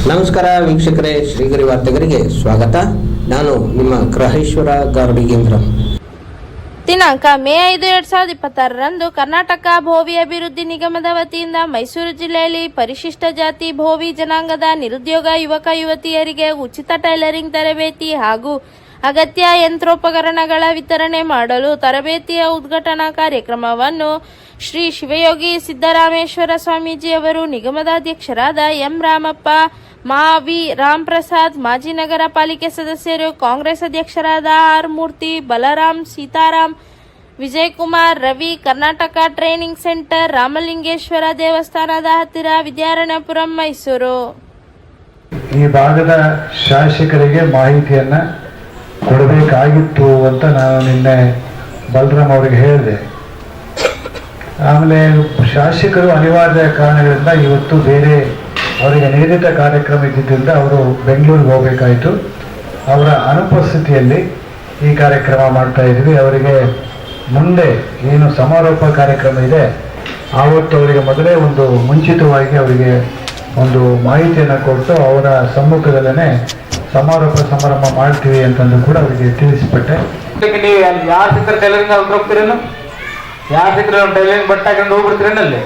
ನಮಸ್ಕಾರ ವೀಕ್ಷಕರೇ, ಶ್ರೀಗರಿ ವಾರ್ತೆಗರಿಗೆ ಸ್ವಾಗತ. ನಾನು ನಿಮ್ಮ ಗ್ರಹೇಶ್ವರ ಗಾರ್ಡಿಗೇಂದ್ರ. ದಿನಾಂಕ ಮೇ 5, 2026ರಂದು ಕರ್ನಾಟಕ ಭೋವಿ ಅಭಿವೃದ್ಧಿ ನಿಗಮದ ವತಿಯಿಂದ ಮೈಸೂರು ಜಿಲ್ಲೆಯಲ್ಲಿ ಪರಿಶಿಷ್ಟ ಜಾತಿ ಭೋವಿ ಜನಾಂಗದ ನಿರುದ್ಯೋಗ ಯುವಕ ಯುವತಿಯರಿಗೆ ಉಚಿತ ಟೈಲರಿಂಗ್ ತರಬೇತಿ ಹಾಗೂ ಅಗತ್ಯ ಯಂತ್ರೋಪಕರಣಗಳ ವಿತರಣೆ ಮಾಡಲು ತರಬೇತಿಯ ಉದ್ಘಾಟನಾ ಕಾರ್ಯಕ್ರಮವನ್ನು ಶ್ರೀ ಶಿವಯೋಗಿ ಸಿದ್ದರಾಮೇಶ್ವರ ಸ್ವಾಮೀಜಿ ಅವರು, ನಿಗಮದ ಅಧ್ಯಕ್ಷರಾದ ಎಂ ರಾಮಪ್ಪ, ಮಾ ವಿ ರಾಮ್ ಪ್ರಸಾದ್, ಮಾಜಿ ನಗರ ಪಾಲಿಕೆ ಸದಸ್ಯರು, ಕಾಂಗ್ರೆಸ್ ಅಧ್ಯಕ್ಷರಾದ ಆರ್ ಮೂರ್ತಿ, ಬಲರಾಮ್, ಸೀತಾರಾಮ್, ವಿಜಯಕುಮಾರ್, ರವಿ, ಕರ್ನಾಟಕ ಟ್ರೈನಿಂಗ್ ಸೆಂಟರ್, ರಾಮಲಿಂಗೇಶ್ವರ ದೇವಸ್ಥಾನದ ಹತ್ತಿರ, ವಿದ್ಯಾರಣ್ಯಪುರಂ, ಮೈಸೂರು. ಈ ಭಾಗದ ಶಾಸಕರಿಗೆ ಮಾಹಿತಿಯನ್ನ ಕೊಡಬೇಕಾಗಿತ್ತು ಅಂತ ನಾನು ನಿನ್ನೆ ಬಲರಾಮ್ ಅವರಿಗೆ ಹೇಳಿದೆ. ಆಮೇಲೆ ಶಾಸಕರು ಅನಿವಾರ್ಯ ಕಾರಣಗಳಿಂದ ಇವತ್ತು ಬೇರೆ ಅವರಿಗೆ ನಿಗದಿತ ಕಾರ್ಯಕ್ರಮ ಇದ್ದಿದ್ದರಿಂದ ಅವರು ಬೆಂಗಳೂರಿಗೆ ಹೋಗಬೇಕಾಯಿತು. ಅವರ ಅನುಪಸ್ಥಿತಿಯಲ್ಲಿ ಈ ಕಾರ್ಯಕ್ರಮ ಮಾಡ್ತಾ ಇದ್ವಿ. ಅವರಿಗೆ ಮುಂದೆ ಏನು ಸಮಾರೋಪ ಕಾರ್ಯಕ್ರಮ ಇದೆ ಆವತ್ತು ಅವರಿಗೆ ಮೊದಲೇ ಒಂದು ಮುಂಚಿತವಾಗಿ ಅವರಿಗೆ ಒಂದು ಮಾಹಿತಿಯನ್ನು ಕೊಟ್ಟು ಅವರ ಸಮ್ಮುಖದಲ್ಲೇ ಸಮಾರೋಪ ಸಮಾರಂಭ ಮಾಡ್ತೀವಿ ಅಂತಂದು ಕೂಡ ಅವರಿಗೆ ತಿಳಿಸಿಬಿಟ್ಟೆ. ನೀವು ಯಾರು ಸಿಕ್ಕರೆ ಟೈಲರಿಂಗ್ ಹೋಗ್ತೀರೇನು? ಯಾರು ಸಿಕ್ಕರೆ ಟೈಲರಿಂಗ್ ಬಟ್ಟೆ ಹಾಕೊಂಡು ಹೋಗ್ಬಿಡ್ತೀರೇನಲ್ಲಿ?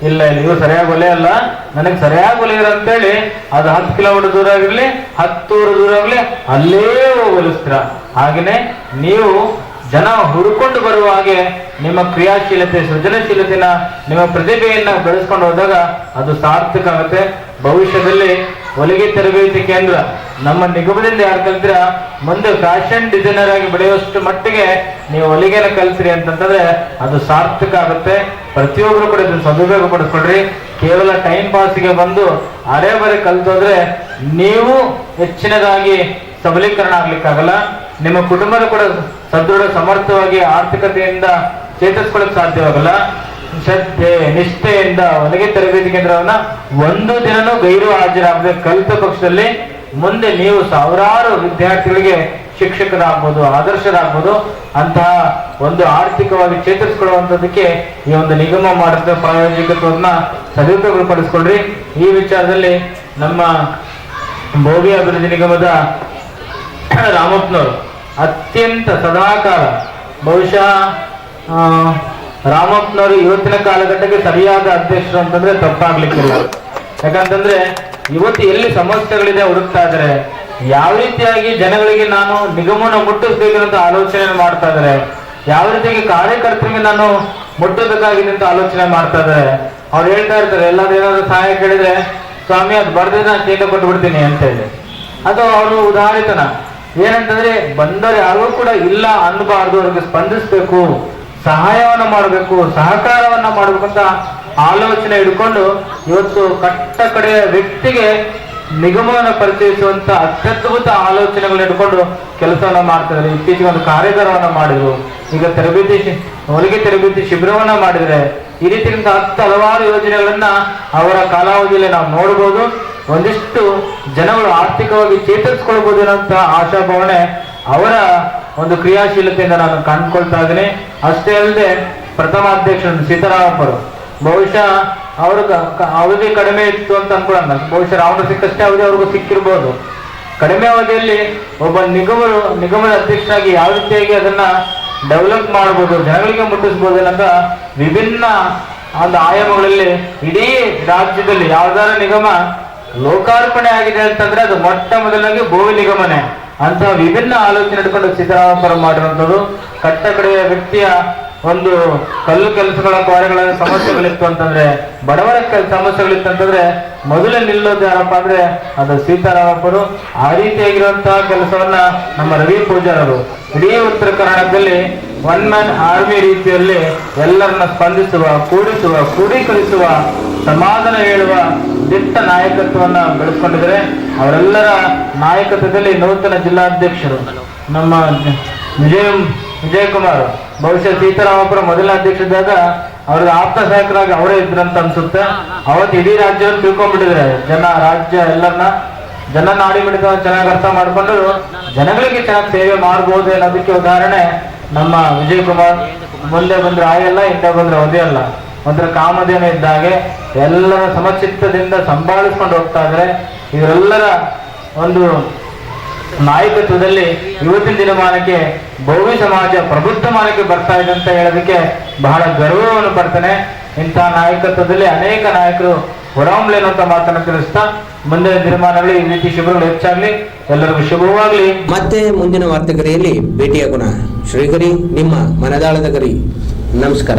ಇಲ್ಲ, ನೀವು ಸರಿಯಾಗಿ ಹೊಲೆಯಲ್ಲ, ನನಗೆ ಸರಿಯಾಗಿ ಹೊಲಿಯರು ಅಂತೇಳಿ ಅದು 10 ಕಿಲೋಮೀಟರ್ ದೂರ ಆಗಿರ್ಲಿ, 10 ಊರು ದೂರ ಆಗಲಿ, ಅಲ್ಲೇ ಹೊಲಿಸ್ತೀರ. ಹಾಗೆಯೇ ನೀವು ಜನ ಹುಡುಕೊಂಡು ಬರುವ ಹಾಗೆ ನಿಮ್ಮ ಕ್ರಿಯಾಶೀಲತೆ, ಸೃಜನಶೀಲತೆನ, ನಿಮ್ಮ ಪ್ರತಿಭೆಯನ್ನ ಬೆಳೆಸ್ಕೊಂಡು ಹೋದಾಗ ಅದು ಸಾರ್ಥಕ ಆಗುತ್ತೆ. ಭವಿಷ್ಯದಲ್ಲಿ ಹೊಲಿಗೆ ತರಬೇತಿ ಕೇಂದ್ರ ನಮ್ಮ ನಿಗಮದಿಂದ ಯಾರು ಕಲ್ತೀರಾ ಮುಂದೆ ಫ್ಯಾಷನ್ ಡಿಸೈನರ್ ಆಗಿ ಬೆಳೆಯುವಷ್ಟು ಮಟ್ಟಿಗೆ ನೀವು ಹೊಲಿಗೆನ ಕಲಿಸ್ರಿ ಅಂತಂದ್ರೆ ಅದು ಸಾರ್ಥಕ ಆಗುತ್ತೆ. ಪ್ರತಿಯೊಬ್ಬರು ಕೂಡ ಇದನ್ನು ಸದುಪಯೋಗ ಪಡಿಸ್ಕೊಡ್ರಿ. ಕೇವಲ ಟೈಮ್ ಪಾಸ್ಗೆ ಬಂದು ಅರೆ ಬರೆ ಕಲ್ತೋದ್ರೆ ನೀವು ಹೆಚ್ಚಿನದಾಗಿ ಸಬಲೀಕರಣ ಆಗ್ಲಿಕ್ಕಾಗಲ್ಲ. ನಿಮ್ಮ ಕುಟುಂಬದ ಕೂಡ ಸದೃಢ ಸಮರ್ಥವಾಗಿ ಆರ್ಥಿಕತೆಯಿಂದ ಚೇತರಿಸ್ಕೊಳ್ಳಕ್ ಸಾಧ್ಯವಾಗಲ್ಲ. ಶ್ರದ್ಧೆ ನಿಷ್ಠೆಯಿಂದ ಹೊಲಿಗೆ ತರಬೇತಿ ಕೇಂದ್ರವನ್ನ ಒಂದು ದಿನನೂ ಗೈರು ಹಾಜರಾಗದೆ ಕಲಿತ ಪಕ್ಷದಲ್ಲಿ ಮುಂದೆ ನೀವು ಸಾವಿರಾರು ವಿದ್ಯಾರ್ಥಿಗಳಿಗೆ ಶಿಕ್ಷಕರಾಗ್ಬೋದು, ಆದರ್ಶರಾಗ್ಬೋದು. ಅಂತಹ ಒಂದು ಆರ್ಥಿಕವಾಗಿ ಚೇತರಿಸಿಕೊಳ್ಳುವಂಥದ್ದಕ್ಕೆ ಈ ಒಂದು ನಿಗಮ ಮಾಡಿದ ಪ್ರಾಯೋಜಕತ್ವವನ್ನ ಸದುಪಯೋಗಪಡಿಸ್ಕೊಳ್ರಿ. ಈ ವಿಚಾರದಲ್ಲಿ ನಮ್ಮ ಭೋವಿ ಅಭಿವೃದ್ಧಿ ನಿಗಮದ ರಾಮಪ್ಪನವರು ಅತ್ಯಂತ ಸದಾಕಾಲ, ಬಹುಶಃ ರಾಮಪ್ಪನವರು ಇವತ್ತಿನ ಕಾಲಘಟ್ಟಕ್ಕೆ ಸರಿಯಾದ ಅಧ್ಯಕ್ಷರು ಅಂತಂದ್ರೆ ತಪ್ಪಾಗ್ಲಿಕ್ಕಿಲ್ಲ. ಯಾಕಂತಂದ್ರೆ ಇವತ್ತು ಎಲ್ಲಿ ಸಮಸ್ಯೆಗಳಿದೆ ಹುಡುಕ್ತಾ ಇದ್ದಾರೆ, ಯಾವ ರೀತಿಯಾಗಿ ಜನಗಳಿಗೆ ನಾನು ನಿಗಮನ ಮುಟ್ಟಿಸ್ಬೇಕಂತ ಆಲೋಚನೆ ಮಾಡ್ತಾ ಇದ್ದಾರೆ, ಯಾವ ರೀತಿಯಾಗಿ ಕಾರ್ಯಕರ್ತರಿಗೆ ನಾನು ಮುಟ್ಟಬೇಕಾಗಿದೆ ಅಂತ ಆಲೋಚನೆ ಮಾಡ್ತಾ ಇದ್ದಾರೆ. ಅವ್ರು ಹೇಳ್ತಾ ಇರ್ತಾರೆ, ಎಲ್ಲಾದ್ರೂ ಏನಾದ್ರು ಸಹಾಯ ಕೇಳಿದ್ರೆ ಸ್ವಾಮಿ ಅದು ಬರ್ದಿದ್ರೆ ನಾನು ಚೇಂಜ್ ಕೊಟ್ಟು ಬಿಡ್ತೀನಿ ಅಂತ ಹೇಳಿ. ಅದು ಅವರು ಉದಾಹರಿತನ. ಏನಂತಂದ್ರೆ ಬಂದವರು ಯಾರಿಗೂ ಕೂಡ ಇಲ್ಲ ಅನ್ಬಾರ್ದು, ಅವ್ರಿಗೆ ಸ್ಪಂದಿಸ್ಬೇಕು, ಸಹಾಯವನ್ನ ಮಾಡಬೇಕು, ಸಹಕಾರವನ್ನ ಮಾಡಬೇಕಂತ ಆಲೋಚನೆ ಇಟ್ಕೊಂಡು ಇವತ್ತು ಕಟ್ಟ ಕಡೆಯ ವ್ಯಕ್ತಿಗೆ ನಿಗಮವನ್ನು ಪರಿಚಯಿಸುವಂತ ಅತ್ಯದ್ಭುತ ಆಲೋಚನೆಗಳನ್ನ ಇಟ್ಕೊಂಡು ಕೆಲಸವನ್ನ ಮಾಡ್ತಿದ್ದಾರೆ. ಇತ್ತೀಚೆಗೆ ಒಂದು ಕಾರ್ಯಾಗಾರವನ್ನ ಮಾಡಿದ್ರು. ಈಗ ಹೊಲಿಗೆ ತರಬೇತಿ ಶಿಬಿರವನ್ನ ಮಾಡಿದ್ರೆ ಈ ರೀತಿಯಿಂದ 10 ಹಲವಾರು ಯೋಜನೆಗಳನ್ನ ಅವರ ಕಾಲಾವಧಿಯಲ್ಲಿ ನಾವು ನೋಡ್ಬೋದು. ಒಂದಿಷ್ಟು ಜನಗಳು ಆರ್ಥಿಕವಾಗಿ ಚೇತರಿಸ್ಕೊಳ್ಬಹುದು ಅನ್ನೋಂಥ ಆಶಾಭಾವನೆ ಅವರ ಒಂದು ಕ್ರಿಯಾಶೀಲತೆಯಿಂದ ನಾನು ಕಂಡುಕೊಳ್ತಾ ಇದ್ದೀನಿ. ಅಷ್ಟೇ ಅಲ್ಲದೆ ಪ್ರಥಮ ಅಧ್ಯಕ್ಷರು ಸೀತಾರಾಮಪ್ಪರು, ಬಹುಶಃ ಅವ್ರ ಅವಧಿ ಕಡಿಮೆ ಇತ್ತು ಅಂತ ಅನ್ಕೊಳ್ಳೋಣ. ಬಹುಶಃ ಅವ್ರು ಸಿಕ್ಕಷ್ಟೇ ಅವಧಿ ಅವ್ರಿಗೂ ಸಿಕ್ಕಿರ್ಬೋದು. ಕಡಿಮೆ ಅವಧಿಯಲ್ಲಿ ಒಬ್ಬ ನಿಗಮದ ಅಧ್ಯಕ್ಷರಾಗಿ ಯಾವ ರೀತಿಯಾಗಿ ಅದನ್ನ ಡೆವಲಪ್ ಮಾಡ್ಬೋದು, ಜನಗಳಿಗೆ ಮುಟ್ಟಿಸ್ಬೋದು ಅನ್ನೋದ ವಿಭಿನ್ನ ಒಂದು ಆಯಾಮಗಳಲ್ಲಿ ಇಡೀ ರಾಜ್ಯದಲ್ಲಿ ಯಾವ್ದಾರ ನಿಗಮ ಲೋಕಾರ್ಪಣೆ ಆಗಿದೆ ಅಂತಂದ್ರೆ ಅದು ಮೊಟ್ಟ ಮೊದಲಾಗಿ ಭೋವಿ ನಿಗಮನೆ ಅಂತ ವಿಭಿನ್ನ ಆಲೋಚನೆ ಇಟ್ಕೊಂಡು ಸಿದ್ದರಾಮಯ್ಯ ಮಾಡಿರುವಂಥದ್ದು. ಕಟ್ಟ ಕಡೆಯ ವ್ಯಕ್ತಿಯ ಒಂದು ಕಲ್ಲು ಕೆಲಸಗಳ ಕಾರ್ಯಗಳ ಸಮಸ್ಯೆಗಳಿತ್ತು ಅಂತಂದ್ರೆ, ಬಡವರ ಸಮಸ್ಯೆಗಳಿತ್ತು ಅಂತಂದ್ರೆ ಮೊದಲೇ ನಿಲ್ಲೋದು ಯಾರಪ್ಪ ಅಂದ್ರೆ ಅದು ಸೀತಾರಾಮಪ್ಪರು. ಆ ರೀತಿಯಾಗಿರುವಂತಹ ಕೆಲಸವನ್ನ ನಮ್ಮ ರವಿ ಪೂಜಾರರು ಇಡೀ ಉತ್ತರ ಕರ್ನಾಟಕದಲ್ಲಿ ಒನ್ ಮ್ಯಾನ್ ಆರ್ಮಿ ರೀತಿಯಲ್ಲಿ ಎಲ್ಲರನ್ನ ಸ್ಪಂದಿಸುವ, ಕೂಡಿಸುವ, ಕ್ರೋಢೀಕರಿಸುವ, ಸಮಾಧಾನ ಹೇಳುವ ದಿಟ್ಟ ನಾಯಕತ್ವವನ್ನ ಬೆಳೆಸ್ಕೊಂಡಿದ್ದಾರೆ. ಅವರೆಲ್ಲರ ನಾಯಕತ್ವದಲ್ಲಿ ನೂತನ ಜಿಲ್ಲಾಧ್ಯಕ್ಷರು ನಮ್ಮ ವಿಜಯಕುಮಾರ್, ಬಹುಶಃ ಸೀತಾರಾಮಪುರ ಮೊದಲ ಅಧ್ಯಕ್ಷರಾದಾಗ ಅವ್ರಿಗೆ ಆಪ್ತ ಸಹಾಯಕರಾಗಿ ಅವರೇ ಇದ್ರಂತ ಅನ್ಸುತ್ತೆ. ಅವತ್ತು ಇಡೀ ರಾಜ್ಯವನ್ನು ತಿಳ್ಕೊಂಡ್ಬಿಟ್ಟಿದ್ರೆ ರಾಜ್ಯ ಎಲ್ಲರನ್ನ ಜನ ನಾಡಿ ಮಿಡಿತ ಚೆನ್ನಾಗಿ ಅರ್ಥ ಮಾಡ್ಕೊಂಡು ಜನಗಳಿಗೆ ಚೆನ್ನಾಗಿ ಸೇವೆ ಮಾಡ್ಬೋದು ಅನ್ನೋದಕ್ಕೆ ಉದಾಹರಣೆ ನಮ್ಮ ವಿಜಯಕುಮಾರ್. ಮುಂದೆ ಬಂದ್ರೆ ಆಯಲ್ಲ, ಹಿಂದೆ ಬಂದ್ರೆ ಒದೆಯಲ್ಲ. ಒಂಥರ ಕಾಮಧೇನು ಇದ್ದಾಗೆ ಎಲ್ಲರ ಸಮಚಿತ್ತದಿಂದ ಸಂಭಾಳಿಸ್ಕೊಂಡು ಹೋಗ್ತಾ ಇದ್ರೆ ಇವರೆಲ್ಲರ ಒಂದು ನಾಯಕತ್ವದಲ್ಲಿ ಇವತ್ತಿನ ದಿನಮಾನಕ್ಕೆ ಭವ್ಯ ಸಮಾಜ ಪ್ರಬುದ್ಧಮಾನಕ್ಕೆ ಬರ್ತಾ ಇದೆ ಅಂತ ಹೇಳೋದಕ್ಕೆ ಬಹಳ ಗರ್ವವನ್ನು ಪಡ್ತಾನೆ. ಇಂತಹ ನಾಯಕತ್ವದಲ್ಲಿ ಅನೇಕ ನಾಯಕರು ಹೊರಹೊಮ್ಮಲಿ ಅನ್ನುವಂಥ ಮಾತನ್ನು ತಿಳಿಸ್ತಾ ಮುಂದಿನ ದಿನಮಾನಗಳಲ್ಲಿ ಈ ರೀತಿ ಶಿಬಿರಗಳು ಹೆಚ್ಚಾಗ್ಲಿ, ಎಲ್ಲರಿಗೂ ಶುಭವಾಗ್ಲಿ. ಮತ್ತೆ ಮುಂದಿನ ವಾರ್ತೆಗರಿಯಲ್ಲಿ ಭೇಟಿಯಾಗೋಣ. ಶ್ರೀಗರಿ ನಿಮ್ಮ ಮನದಾಳದ ಗರಿ. ನಮಸ್ಕಾರ.